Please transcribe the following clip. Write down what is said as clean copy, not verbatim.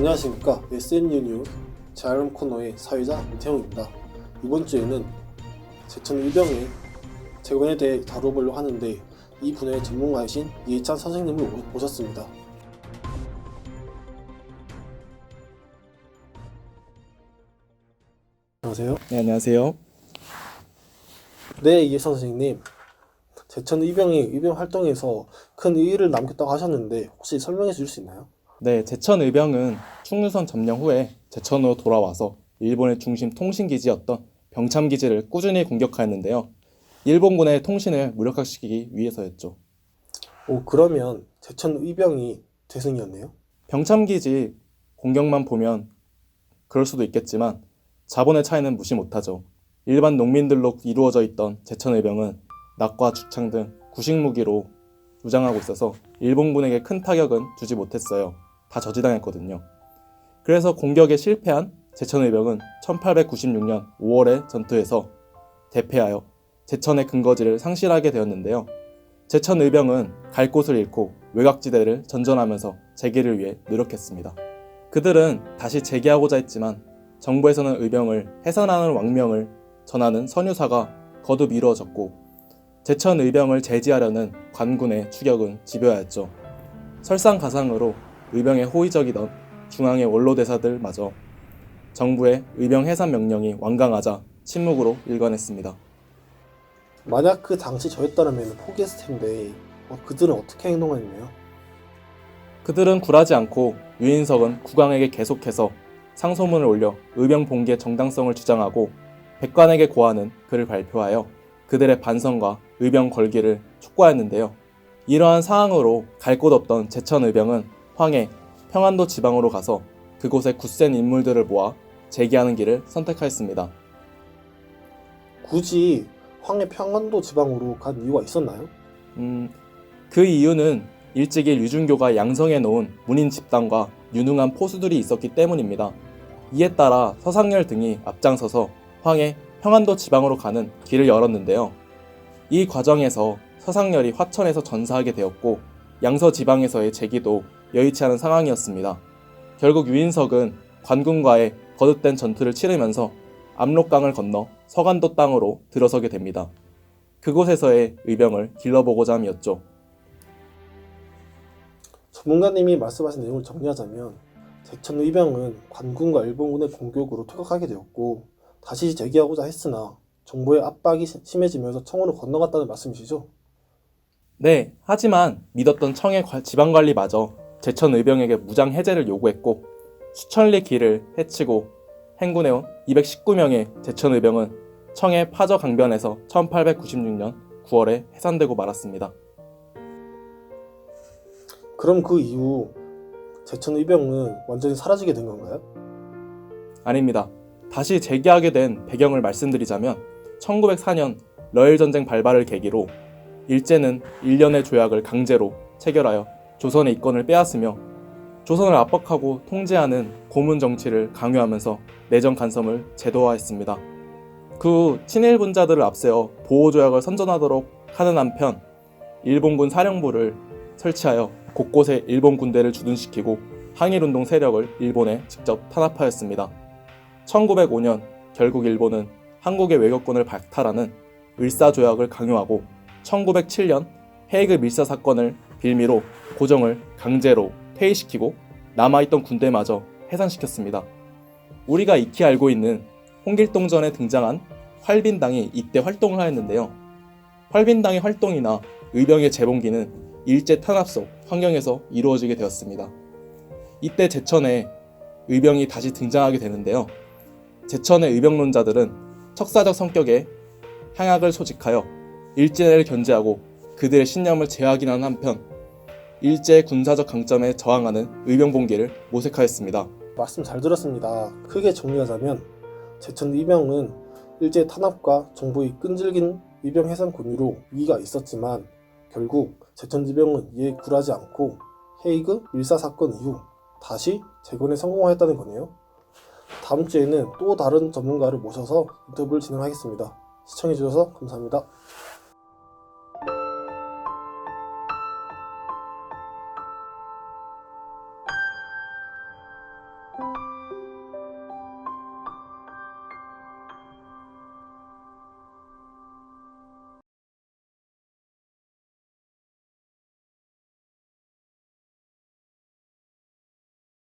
안녕하십니까. SNU 뉴스 제알람 코너의 사회자 임태형입니다. 이번 주에는 제천 의병의 재건에 대해 다뤄보려고 하는데 이 분야의 전문가이신 이해찬 선생님을 모셨습니다. 안녕하세요. 네, 안녕하세요. 네, 이해찬 선생님. 제천 의병이 의병 활동에서 큰 의의를 남겼다고 하셨는데 혹시 설명해 주실 수 있나요? 네, 제천 의병은 충무선 점령 후에 제천으로 돌아와서 일본의 중심 통신기지였던 병참기지를 꾸준히 공격하였는데요. 일본군의 통신을 무력화시키기 위해서였죠. 그러면 제천 의병이 대승이었네요? 병참기지 공격만 보면 그럴 수도 있겠지만 자본의 차이는 무시 못하죠. 일반 농민들로 이루어져 있던 제천 의병은 낫과 죽창 등 구식 무기로 무장하고 있어서 일본군에게 큰 타격은 주지 못했어요. 다 저지당했거든요. 그래서 공격에 실패한 제천 의병은 1896년 5월의 전투에서 대패하여 제천의 근거지를 상실하게 되었는데요. 제천 의병은 갈 곳을 잃고 외곽지대를 전전하면서 재기를 위해 노력했습니다. 그들은 다시 재기하고자 했지만 정부에서는 의병을 해산하는 왕명을 전하는 선유사가 거듭 이루어졌고 제천 의병을 제지하려는 관군의 추격은 집요하였죠. 설상가상으로 의병에 호의적이던 중앙의 원로대사들마저 정부의 의병 해산 명령이 완강하자 침묵으로 일관했습니다. 만약 그 당시 저였다면 포기했을 텐데 그들은 어떻게 행동했나요? 그들은 굴하지 않고 유인석은 국왕에게 계속해서 상소문을 올려 의병 봉기의 정당성을 주장하고 백관에게 고하는 글을 발표하여 그들의 반성과 의병 걸기를 촉구하였는데요. 이러한 상황으로 갈 곳 없던 제천 의병은 황해, 평안도 지방으로 가서 그곳의 굳센 인물들을 모아 재기하는 길을 선택하였습니다. 굳이 황해 평안도 지방으로 간 이유가 있었나요? 그 이유는 일찍이 유준교가 양성해 놓은 문인 집단과 유능한 포수들이 있었기 때문입니다. 이에 따라 서상열 등이 앞장서서 황해, 평안도 지방으로 가는 길을 열었는데요. 이 과정에서 서상열이 화천에서 전사하게 되었고 양서 지방에서의 재기도 여의치 않은 상황이었습니다. 결국 유인석은 관군과의 거듭된 전투를 치르면서 압록강을 건너 서간도 땅으로 들어서게 됩니다. 그곳에서의 의병을 길러보고자 함이었죠. 전문가님이 말씀하신 내용을 정리하자면 제천 의병은 관군과 일본군의 공격으로 퇴각하게 되었고 다시 재기하고자 했으나 정부의 압박이 심해지면서 청으로 건너갔다는 말씀이시죠? 네, 하지만 믿었던 청의 지방관리마저 제천 의병에게 무장 해제를 요구했고 수천리 길을 헤치고 행군해온 219명의 제천 의병은 청의 파저 강변에서 1896년 9월에 해산되고 말았습니다. 그럼 그 이후 제천 의병은 완전히 사라지게 된 건가요? 아닙니다. 다시 재기하게 된 배경을 말씀드리자면 1904년 러일전쟁 발발을 계기로 일제는 일련의 조약을 강제로 체결하여 조선의 이권을 빼앗으며 조선을 압박하고 통제하는 고문 정치를 강요하면서 내정 간섭을 제도화했습니다. 그 후 친일분자들을 앞세워 보호조약을 선전하도록 하는 한편 일본군 사령부를 설치하여 곳곳에 일본 군대를 주둔시키고 항일운동 세력을 일본에 직접 탄압하였습니다. 1905년 결국 일본은 한국의 외교권을 박탈하는 을사조약을 강요하고 1907년 헤이그 밀사 사건을 빌미로 고정을 강제로 퇴위시키고 남아있던 군대마저 해산시켰습니다. 우리가 익히 알고 있는 홍길동전에 등장한 활빈당이 이때 활동을 하였는데요. 활빈당의 활동이나 의병의 재봉기는 일제 탄압 속 환경에서 이루어지게 되었습니다. 이때 제천에 의병이 다시 등장하게 되는데요. 제천의 의병론자들은 척사적 성격의 향악을 소직하여 일제를 견제하고 그들의 신념을 재확인하는 한편 일제의 군사적 강점에 저항하는 의병봉기를 모색하였습니다. 말씀 잘 들었습니다. 크게 정리하자면 제천 의병은 일제 탄압과 정부의 끈질긴 의병 해산 권유로 위기가 있었지만 결국 제천 의병은 이에 굴하지 않고 헤이그 밀사 사건 이후 다시 재건에 성공하였다는 거네요. 다음 주에는 또 다른 전문가를 모셔서 인터뷰를 진행하겠습니다. 시청해주셔서 감사합니다.